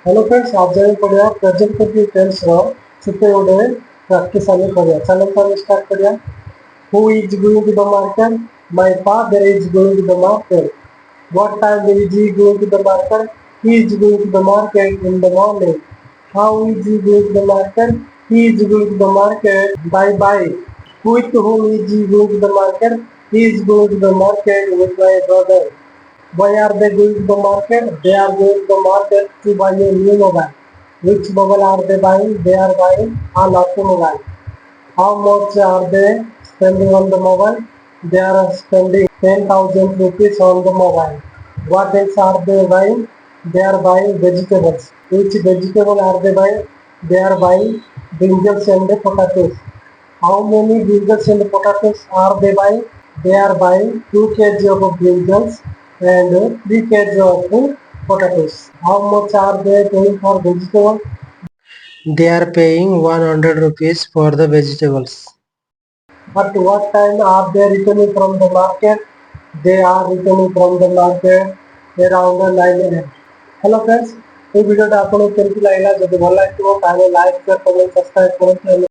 Hello friends, आप जाने पड़िया प्रेजेंट कंटिन्यू टेंस रो छुट्टे ओडे प्रैक्टिस आने पड़िया। चलो सर स्टार्ट करिया। Who is going to the market? My father is going to the market. What time is he going to the market? He is going to the market in the morning. How is he going to the market? He is going to the market by bike. With whom is he going to the market? He is going to the market with my brother. Why are they going to the market? They are going to the market to buy a new mobile. Which mobile are they buying? They are buying an automobile. How much are they spending on the mobile? They are spending 10,000 rupees on the mobile. What else are they buying? They are buying vegetables. Which vegetable are they buying? They are buying brinjals and potatoes. How many brinjals and potatoes are they buying? They are buying 2 kg of brinjals and 3 kg of potatoes. How much are they paying for vegetables? They are paying 100 rupees for the vegetables. At what time are they returning from the market? They are returning from the market around 9 a.m. Hello friends, এই ভিডিওটা আপনাদের কেমন লাগলো? যদি ভালো লাগতো তাহলে like, share, comment, subscribe করুন।